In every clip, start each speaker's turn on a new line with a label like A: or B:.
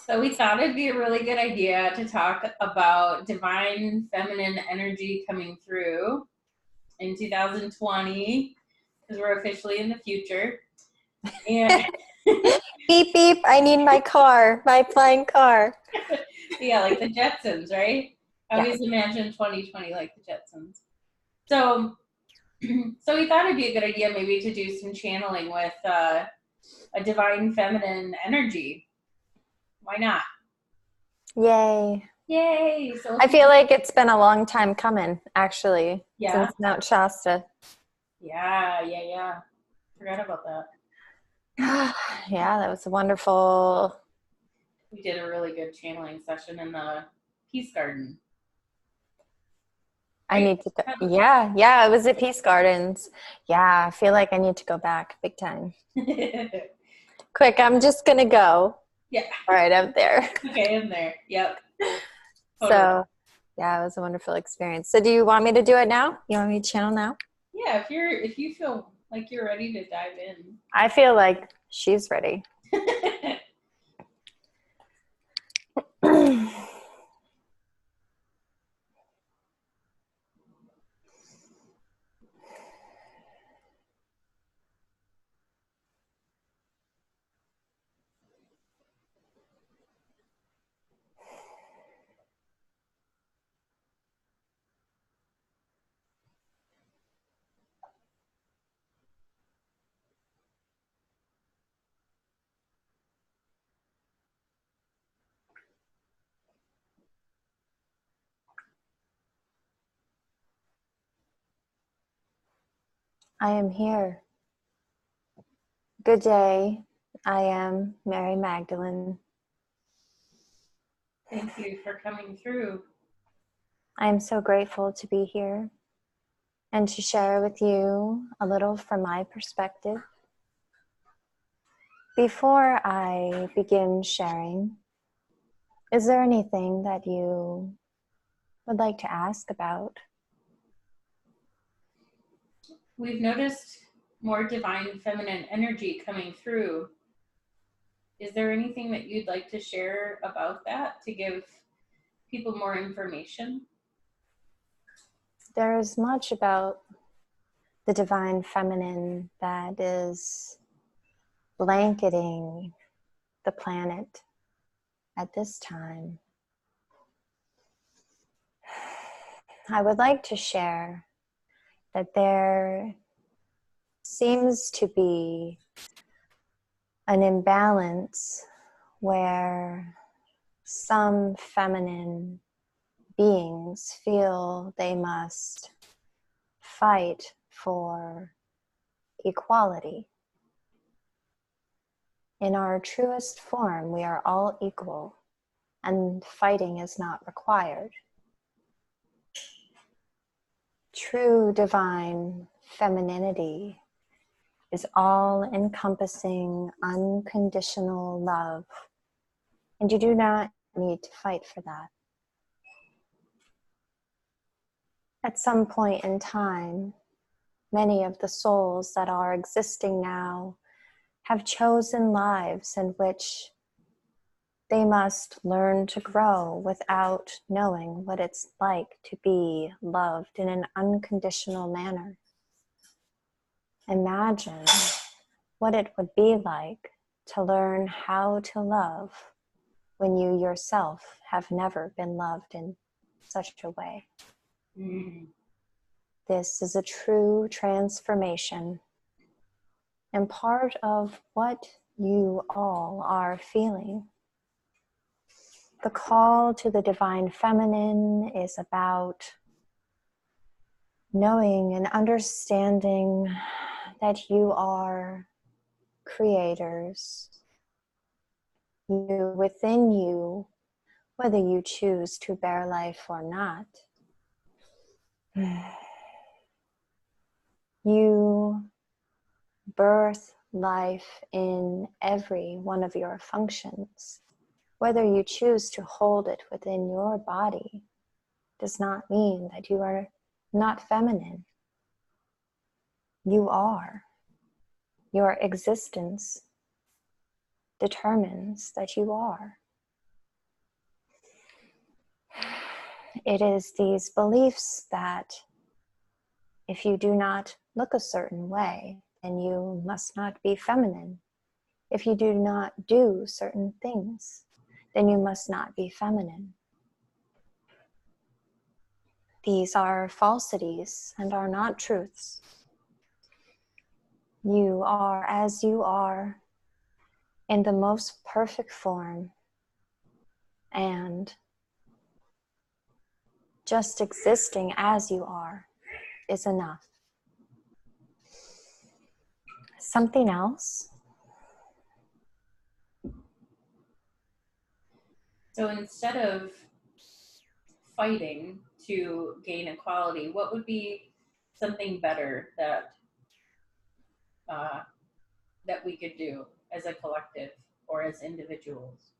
A: So we thought it'd be a really good idea to talk about divine feminine energy coming through in 2020 because we're officially in the future. And
B: Beep, beep. I need my car, my flying car.
A: yeah, like the Jetsons, right? I
B: Yeah.
A: always imagine 2020 like the Jetsons. So, so we thought it'd be a good idea maybe to do some channeling with a divine feminine energy. Why not?
B: Yay.
A: Yay! So
B: I feel like it's been a long time coming, actually,
A: yeah,
B: since Mount Shasta.
A: yeah. Forgot about that.
B: Yeah, that was wonderful.
A: We did a really good channeling session in the Peace Garden.
B: I
A: Right?
B: need to go. Yeah, it was at Peace Gardens. Yeah, I feel like I need to go back big time. Quick, I'm just going to go
A: Yeah.
B: right up there.
A: Okay, in there. Yep. Totally.
B: So, yeah, it was a wonderful experience. So, do you want me to do it now? You want me to channel now?
A: Yeah, if you feel like you're ready to dive in.
B: I feel like she's ready. I am here. Good day. I am Mary Magdalene.
A: Thank you for coming through.
B: I am so grateful to be here and to share with you a little from my perspective. Before I begin sharing, is there anything that you would like to ask about?
A: We've noticed more divine feminine energy coming through. Is there anything that you'd like to share about that to give people more information?
B: There is much about the divine feminine that is blanketing the planet at this time. I would like to share that there seems to be an imbalance where some feminine beings feel they must fight for equality. In our truest form, we are all equal, and fighting is not required. True divine femininity is all-encompassing, unconditional love, and you do not need to fight for that. At some point in time, many of the souls that are existing now have chosen lives in which they must learn to grow without knowing what it's like to be loved in an unconditional manner. Imagine what it would be like to learn how to love when you yourself have never been loved in such a way.
A: Mm.
B: This is a true transformation and part of what you all are feeling. The call to the divine feminine is about knowing and understanding that you are creators. You within you, whether you choose to bear life or not. You birth life in every one of your functions. Whether you choose to hold it within your body does not mean that you are not feminine. You are. Your existence determines that you are. It is these beliefs that if you do not look a certain way, then you must not be feminine. If you do not do certain things, then you must not be feminine. These are falsities and are not truths. You are as you are in the most perfect form, and just existing as you are is enough. Something else?
A: So instead of fighting to gain equality, what would be something better uh, that we could do as a collective or as individuals?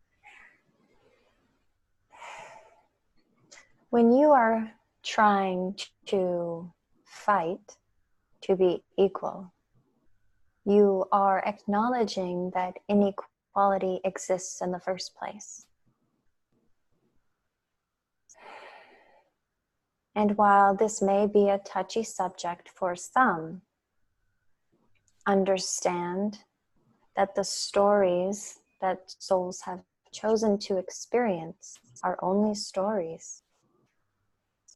B: When you are trying to fight to be equal, you are acknowledging that inequality exists in the first place. And while this may be a touchy subject for some, understand that the stories that souls have chosen to experience are only stories.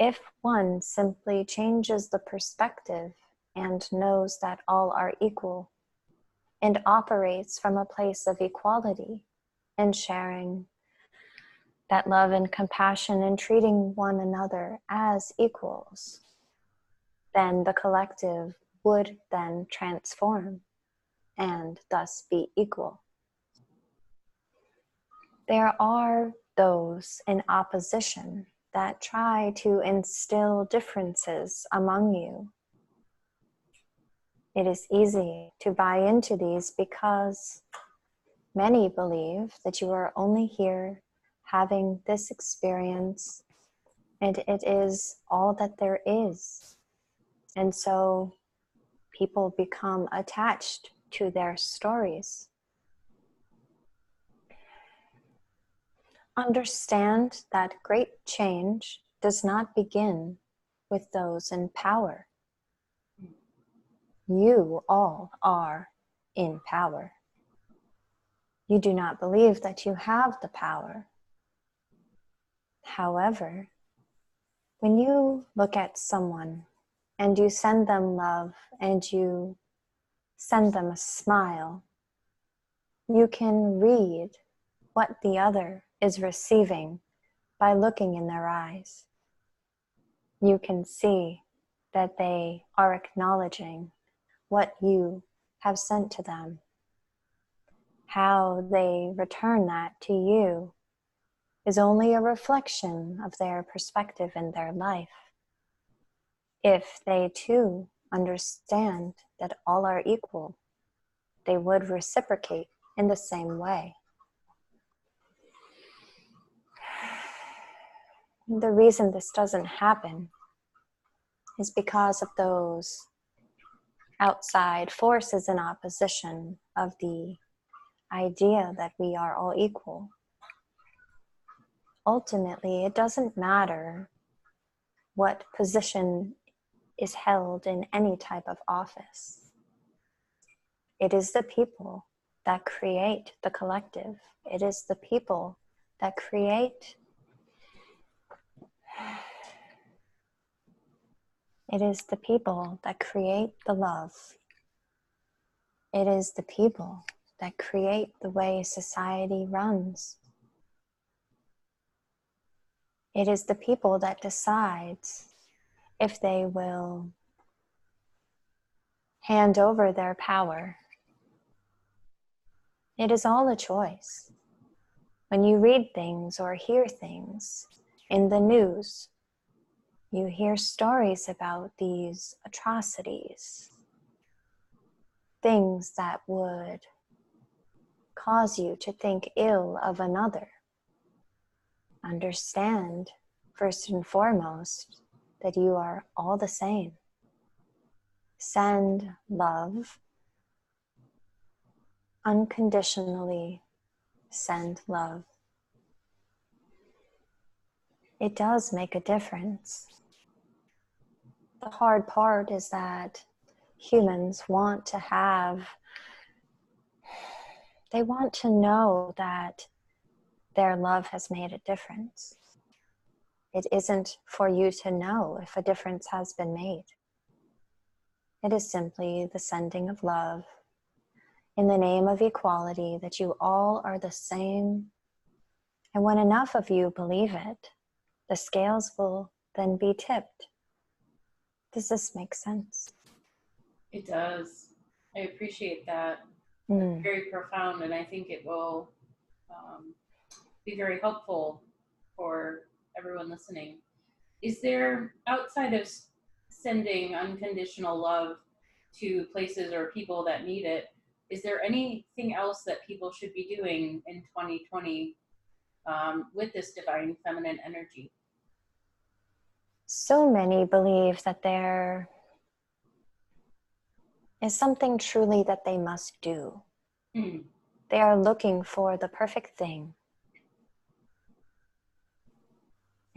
B: If one simply changes the perspective and knows that all are equal and operates from a place of equality and sharing that love and compassion and treating one another as equals, then the collective would then transform and thus be equal. There are those in opposition that try to instill differences among you. It is easy to buy into these because many believe that you are only here having this experience and it is all that there is. And so people become attached to their stories. Understand that great change does not begin with those in power. You all are in power. You do not believe that you have the power. However, when you look at someone and you send them love and you send them a smile, you can read what the other is receiving by looking in their eyes. You can see that they are acknowledging what you have sent to them. How they return that to you is only a reflection of their perspective in their life. If they too understand that all are equal, they would reciprocate in the same way. The reason this doesn't happen is because of those outside forces in opposition of the idea that we are all equal. Ultimately, it doesn't matter what position is held in any type of office. It is the people that create the collective. It is the people that create. It is the people that create the love. It is the people that create the way society runs. It is the people that decides if they will hand over their power. It is all a choice. When you read things or hear things in the news, you hear stories about these atrocities, things that would cause you to think ill of another. Understand, first and foremost, that you are all the same. Send love. Unconditionally send love. it does make a difference. The hard part is that humans want to they want to know that their love has made a difference. It isn't for you to know if a difference has been made. It is simply the sending of love in the name of equality, that you all are the same. And when enough of you believe it, the scales will then be tipped. Does this make sense?
A: It does. I appreciate that. It's
B: Mm.
A: very profound, and I think it will be very helpful for everyone listening. Is there, outside of sending unconditional love to places or people that need it, is there anything else that people should be doing in 2020 with this divine feminine energy?
B: So many believe that there is something truly that they must do.
A: Mm.
B: They are looking for the perfect thing.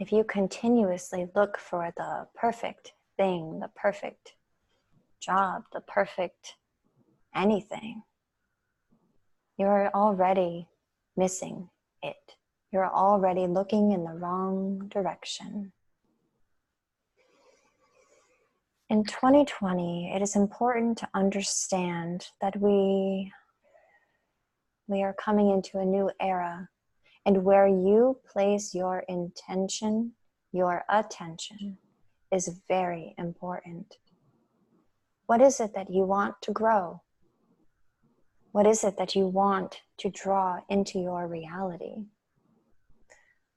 B: If you continuously look for the perfect thing, the perfect job, the perfect anything, you're already missing it. You're already looking in the wrong direction. In 2020, it is important to understand that we are coming into a new era, and where you place your intention, your attention is very important. What is it that you want to grow? What is it that you want to draw into your reality?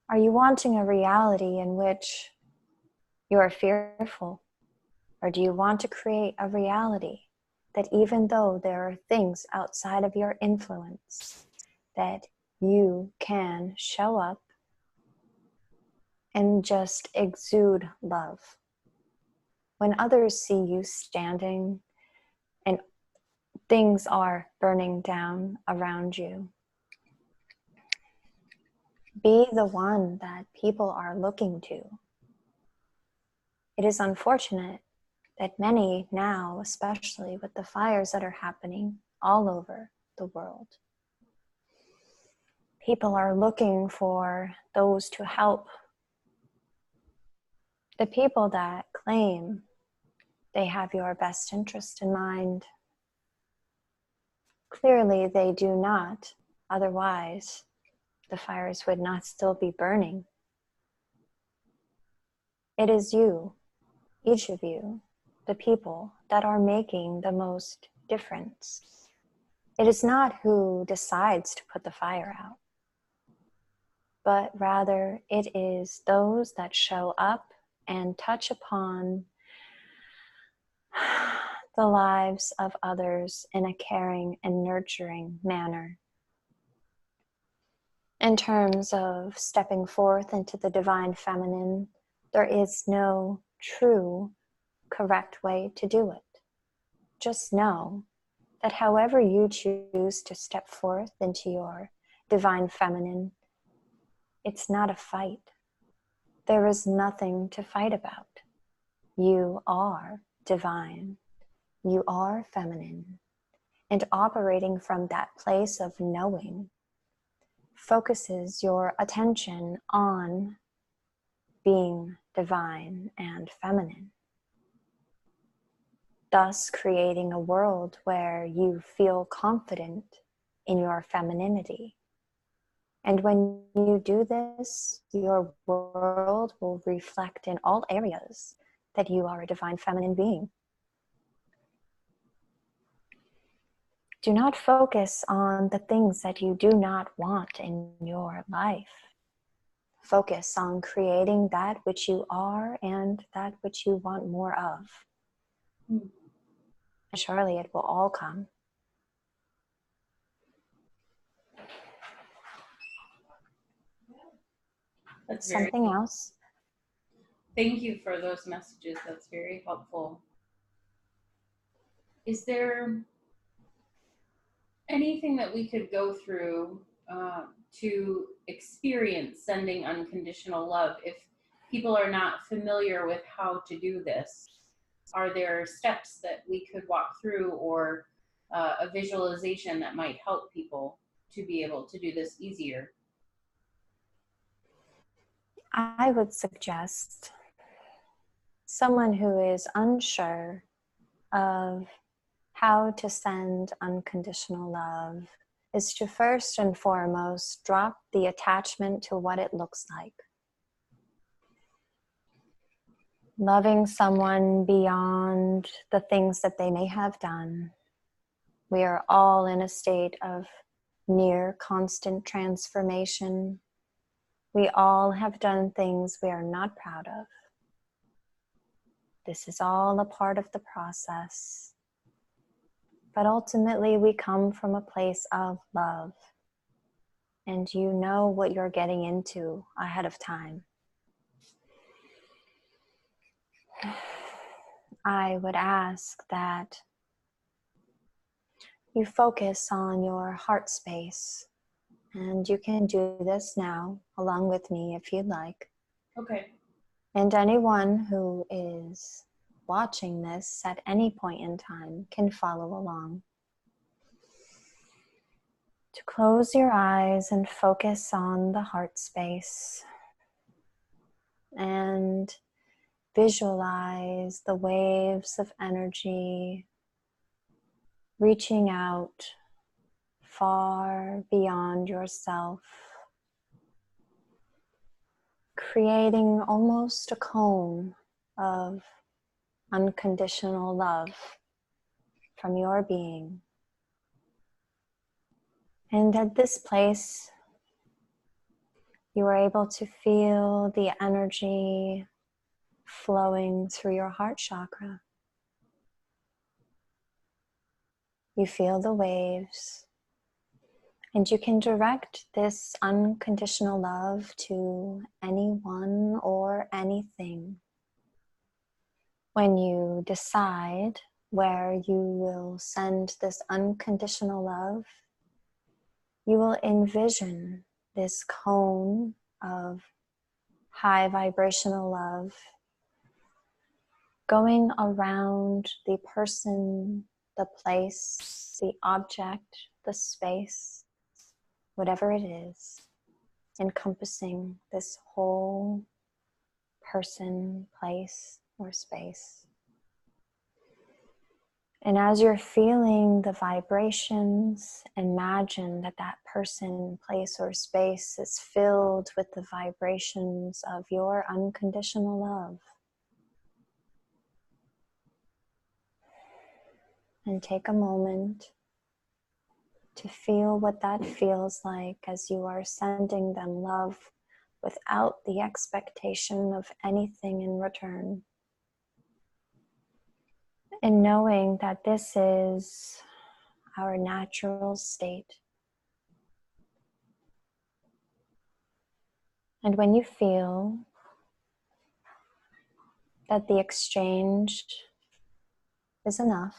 B: Are you wanting a reality in which you are fearful? Or do you want to create a reality that even though there are things outside of your influence, that you can show up and just exude love? When others see you standing and things are burning down around you, be the one that people are looking to. It is unfortunate that many now, especially with the fires that are happening all over the world, people are looking for those to help. The people that claim they have your best interest in mind, clearly they do not. Otherwise, the fires would not still be burning. It is you, each of you, the people that are making the most difference. It is not who decides to put the fire out, but rather it is those that show up and touch upon the lives of others in a caring and nurturing manner. In terms of stepping forth into the divine feminine, there is no true, correct way to do it. Just know that however you choose to step forth into your divine feminine, it's not a fight. There is nothing to fight about. You are divine. You are feminine. And operating from that place of knowing focuses your attention on being divine and feminine, thus creating a world where you feel confident in your femininity. And when you do this, your world will reflect in all areas that you are a divine feminine being. Do not focus on the things that you do not want in your life. Focus on creating that which you are and that which you want more of. And surely it will all come.
A: That's very
B: Something else?
A: Thank you for those messages. That's very helpful. Is there anything that we could go through to experience sending unconditional love? people are not familiar with how to do this, are there steps that we could walk through, or a visualization that might help people to be able to do this easier?
B: I would suggest someone who is unsure of how to send unconditional love is to first and foremost drop the attachment to what it looks like. Loving someone beyond the things that they may have done. We are all in a state of near constant transformation. We all have done things we are not proud of. This is all a part of the process. But ultimately, we come from a place of love. And you know what you're getting into ahead of time. I would ask that you focus on your heart space. And you can do this now along with me if you'd like.
A: Okay.
B: And anyone who is watching this at any point in time can follow along. To close your eyes and focus on the heart space. And visualize the waves of energy reaching out far beyond yourself, creating almost a cone of unconditional love from your being. And at this place, you are able to feel the energy flowing through your heart chakra. You feel the waves, and you can direct this unconditional love to anyone or anything. When you decide where you will send this unconditional love, you will envision this cone of high vibrational love going around the person, the place, the object, the space, whatever it is, encompassing this whole person, place, or space. And as you're feeling the vibrations, imagine that that person, place, or space is filled with the vibrations of your unconditional love. And take a moment to feel what that feels like as you are sending them love without the expectation of anything in return. And knowing that this is our natural state. And when you feel that the exchange is enough,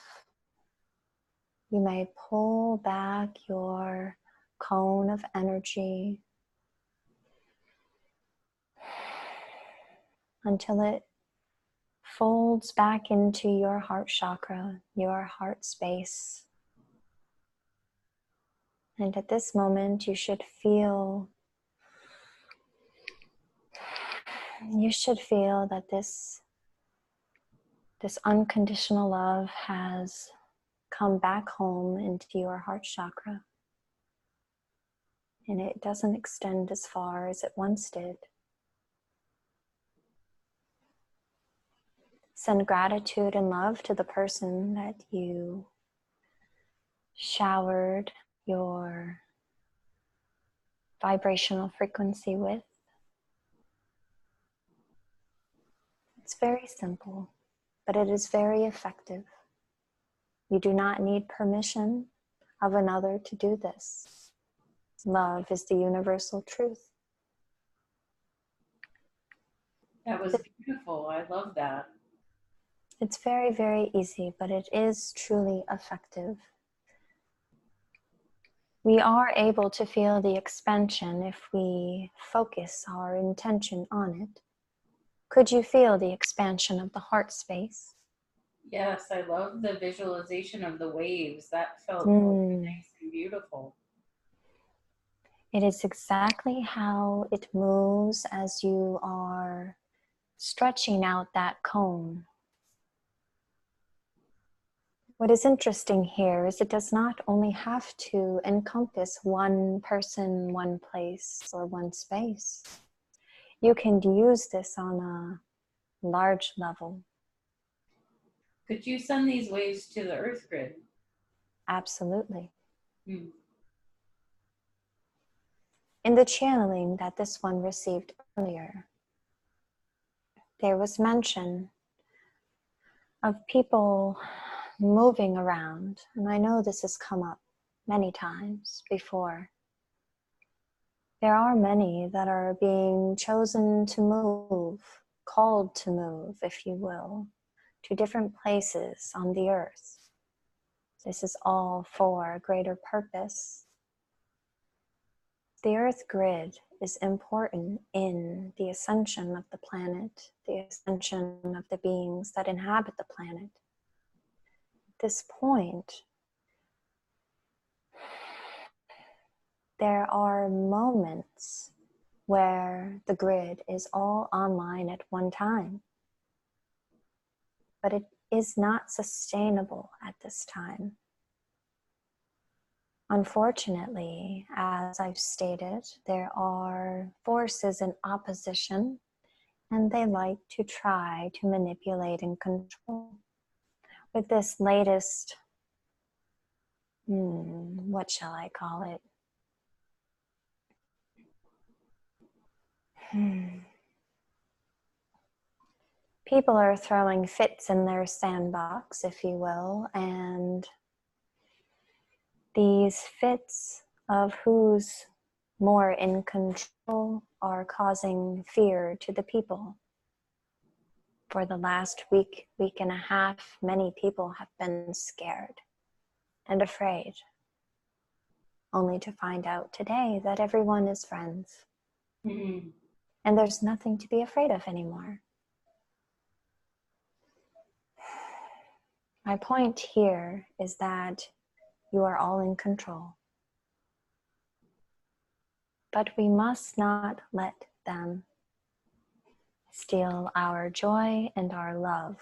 B: you may pull back your cone of energy until it folds back into your heart chakra, your heart space. And at this moment, you should feel that this unconditional love has come back home into your heart chakra. And it doesn't extend as far as it once did. Send gratitude and love to the person that you showered your vibrational frequency with. It's very simple, but it is very effective. You do not need permission of another to do this. Love is the universal truth.
A: That was beautiful. I love that.
B: It's very, very easy, but it is truly effective. We are able to feel the expansion if we focus our intention on it. Could you feel the expansion of the heart space?
A: Yes, I love the visualization of the waves. That felt really
B: Mm.
A: nice and beautiful.
B: It is exactly how it moves as you are stretching out that cone. What is interesting here is it does not only have to encompass one person, one place, or one space. You can use this on a large level.
A: Could you send these waves to the earth grid?
B: Absolutely.
A: Hmm.
B: In the channeling that this one received earlier, there was mention of people moving around, and I know this has come up many times before. There are many that are being chosen to move, called to move, if you will, to different places on the earth. This is all for a greater purpose. The earth grid is important in the ascension of the planet, the ascension of the beings that inhabit the planet. At this point, there are moments where the grid is all online at one time, but it is not sustainable at this time. Unfortunately, as I've stated, there are forces in opposition, and they like to try to manipulate and control. With this latest, what shall I call it? People are throwing fits in their sandbox, if you will, and these fits of who's more in control are causing fear to the people. For the last week, week and a half, many people have been scared and afraid, only to find out today that everyone is friends.
A: Hmm.
B: And there's nothing to be afraid of anymore. My point here is that you are all in control. But we must not let them steal our joy and our love.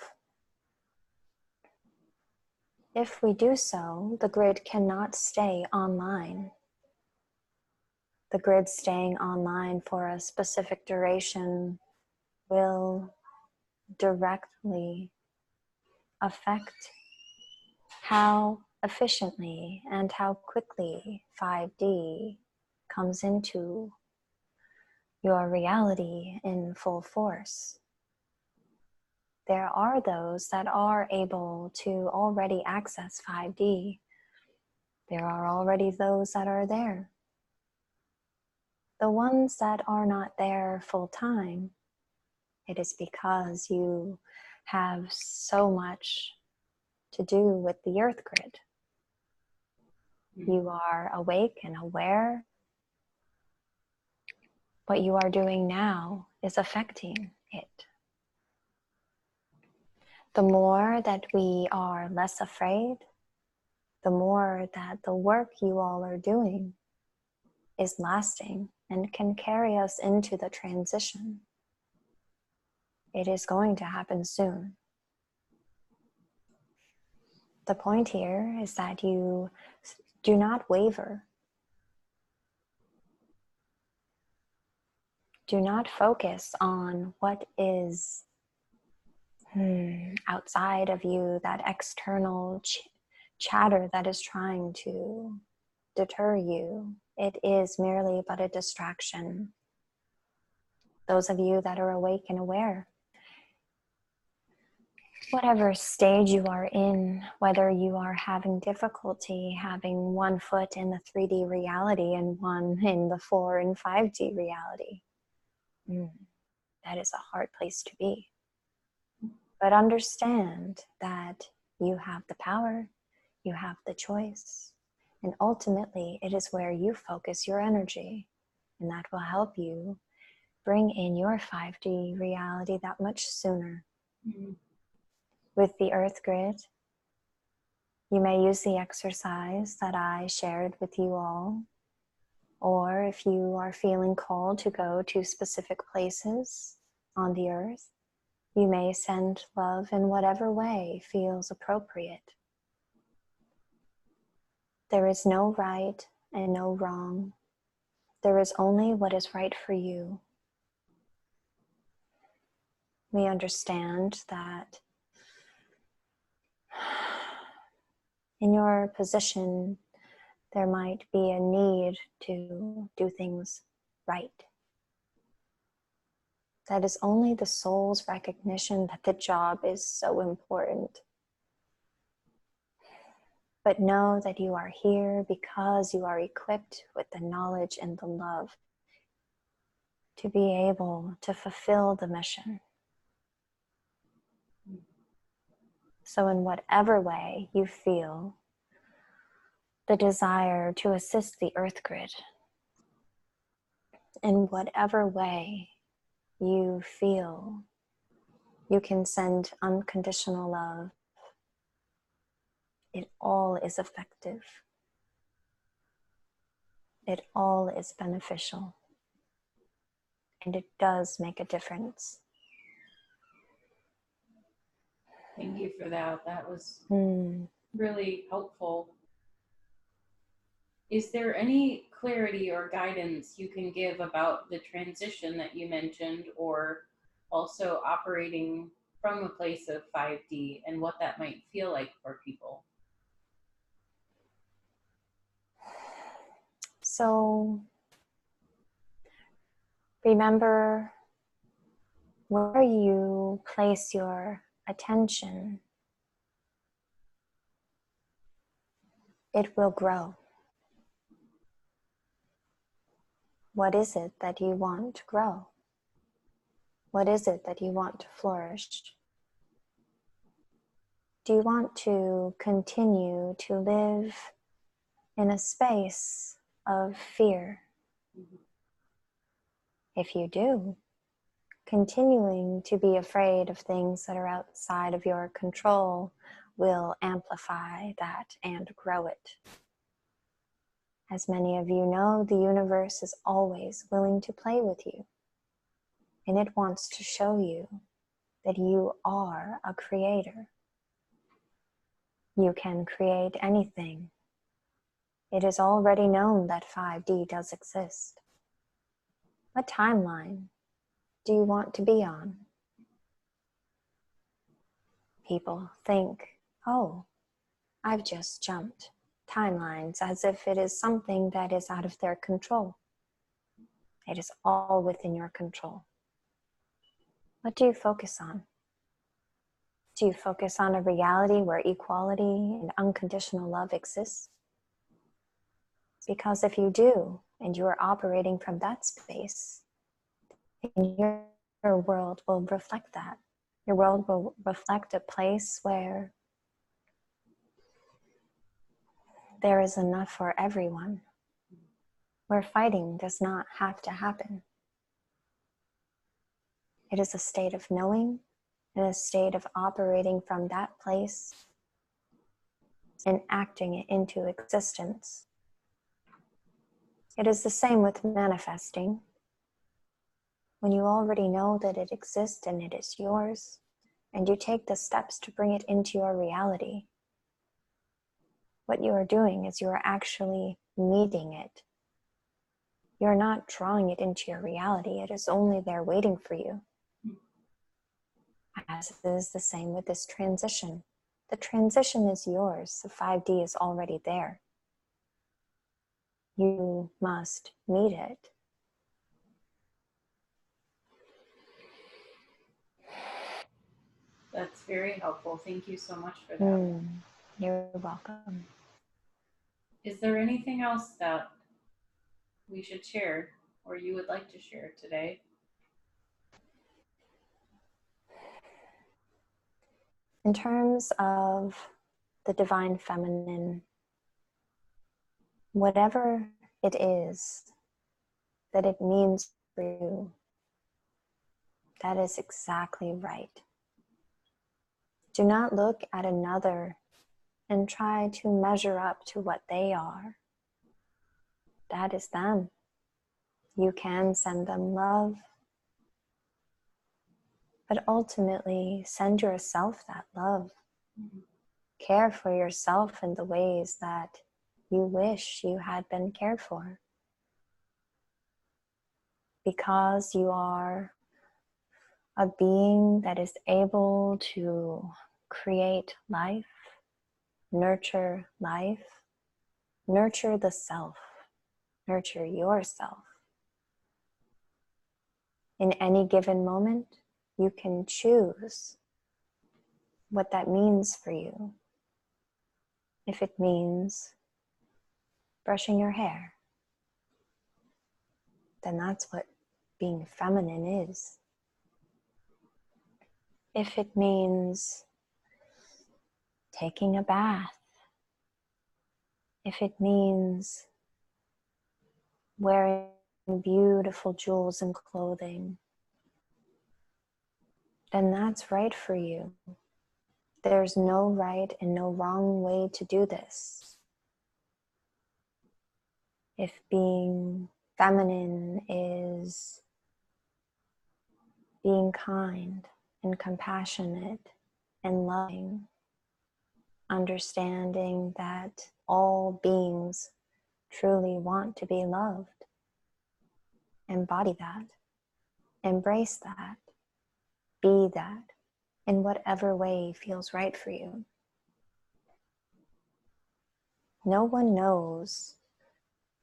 B: If we do so, the grid cannot stay online. The grid staying online for a specific duration will directly affect how efficiently and how quickly 5D comes into your reality in full force. There are those that are able to already access 5D. There are already those that are there. The ones that are not there full time, it is because you have so much to do with the earth grid. You are awake and aware. What you are doing now is affecting it. The more that we are less afraid, the more that the work you all are doing is lasting and can carry us into the transition. It is going to happen soon. The point here is that you do not waver. Do not focus on what is outside of you, that external chatter that is trying to deter you. It is merely but a distraction. Those of you that are awake and aware, whatever stage you are in, whether you are having difficulty having one foot in the 3D reality and one in the 4 and 5D reality, that is a hard place to be. But understand that you have the power, you have the choice, and ultimately it is where you focus your energy, and that will help you bring in your 5D reality that much sooner.
A: Mm-hmm.
B: With the Earth Grid, you may use the exercise that I shared with you all, or if you are feeling called to go to specific places on the earth, you may send love in whatever way feels appropriate. There is no right and no wrong. There is only what is right for you. We understand that in your position, there might be a need to do things right. That is only the soul's recognition that the job is so important. But know that you are here because you are equipped with the knowledge and the love to be able to fulfill the mission. So in whatever way you feel the desire to assist the Earth Grid, in whatever way you feel you can send unconditional love, it all is effective. It all is beneficial. And it does make a difference.
A: Thank you for that. That was really helpful. Is there any clarity or guidance you can give about the transition that you mentioned, or also operating from a place of 5D and what that might feel like for people?
B: So remember, where you place your attention, it will grow. What is it that you want to grow? What is it that you want to flourish? Do you want to continue to live in a space of fear?
A: Mm-hmm.
B: If you do, continuing to be afraid of things that are outside of your control will amplify that and grow it. As many of you know, the universe is always willing to play with you, and it wants to show you that you are a creator. You can create anything. It is already known that 5D does exist. What timeline do you want to be on? People think, oh, I've just jumped timelines, as if it is something that is out of their control. It is all within your control. What do you focus on? Do you focus on a reality where equality and unconditional love exists? Because if you do, and you are operating from that space, then your world will reflect that. Your world will reflect a place where there is enough for everyone, where fighting does not have to happen. It is a state of knowing and a state of operating from that place and acting it into existence. It is the same with manifesting. When you already know that it exists and it is yours, and you take the steps to bring it into your reality, what you are doing is you are actually meeting it. You're not drawing it into your reality. It is only there waiting for you. As it is the same with this transition. The transition is yours. The 5D is already there. You must meet it.
A: That's very helpful. Thank you so much for that.
B: You're welcome.
A: Is there anything else that we should share or you would like to share today?
B: In terms of the divine feminine, whatever it is that it means for you, That is exactly right. Do not look at another and try to measure up to what they are. That is them. You can send them love, but ultimately send yourself that love. Care for yourself in the ways that you wish you had been cared for. Because you are a being that is able to create life, nurture life, nurture the self, nurture yourself. In any given moment, you can choose what that means for you. If it means brushing your hair, then that's what being feminine is. If it means taking a bath, if it means wearing beautiful jewels and clothing, then that's right for you. There's no right and no wrong way to do this. If being feminine is being kind and compassionate and loving, understanding that all beings truly want to be loved, embody that, embrace that, be that in whatever way feels right for you. No one knows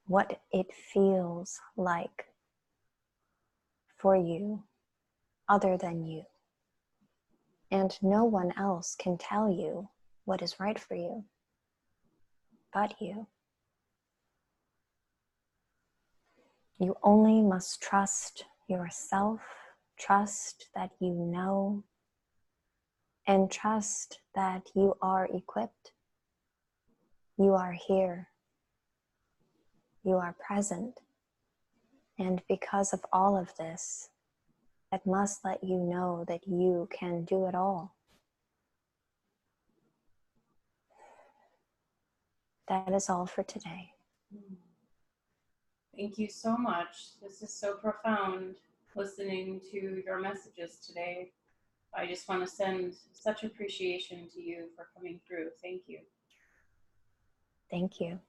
B: what it feels like for you other than you. And no one else can tell you what is right for you but you. You only must trust yourself, trust that you know, and trust that you are equipped. You are here. You are present. And because of all of this, it must let you know that you can do it all. That is all for today.
A: Thank you so much. This is so profound, listening to your messages today. I just want to send such appreciation to you for coming through. Thank you.
B: Thank you.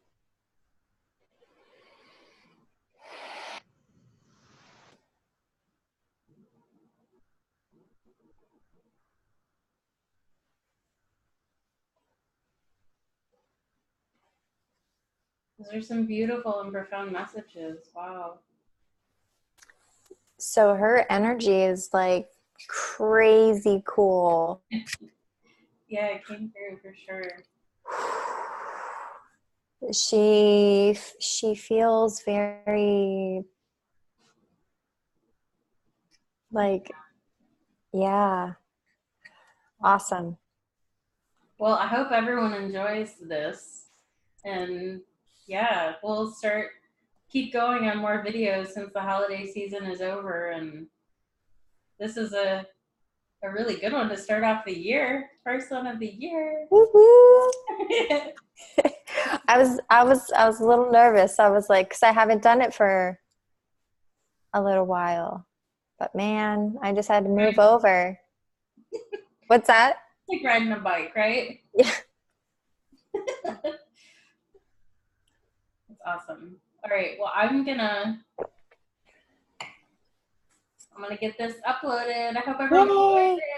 A: Those are some beautiful and profound messages. Wow.
B: So her energy is like crazy cool.
A: Yeah, it came through for sure.
B: She feels very like, yeah, awesome.
A: Well, I hope everyone enjoys this. And yeah, we'll keep going on more videos since the holiday season is over. And this is a really good one to start off the year. First one of the year.
B: Woo-hoo. I was a little nervous. I was like, because I haven't done it for a little while. But man, I just had to move over. What's that?
A: Like riding a bike, right?
B: Yeah.
A: That's awesome. All right. Well, I'm gonna get this uploaded. I hope everyone enjoys it.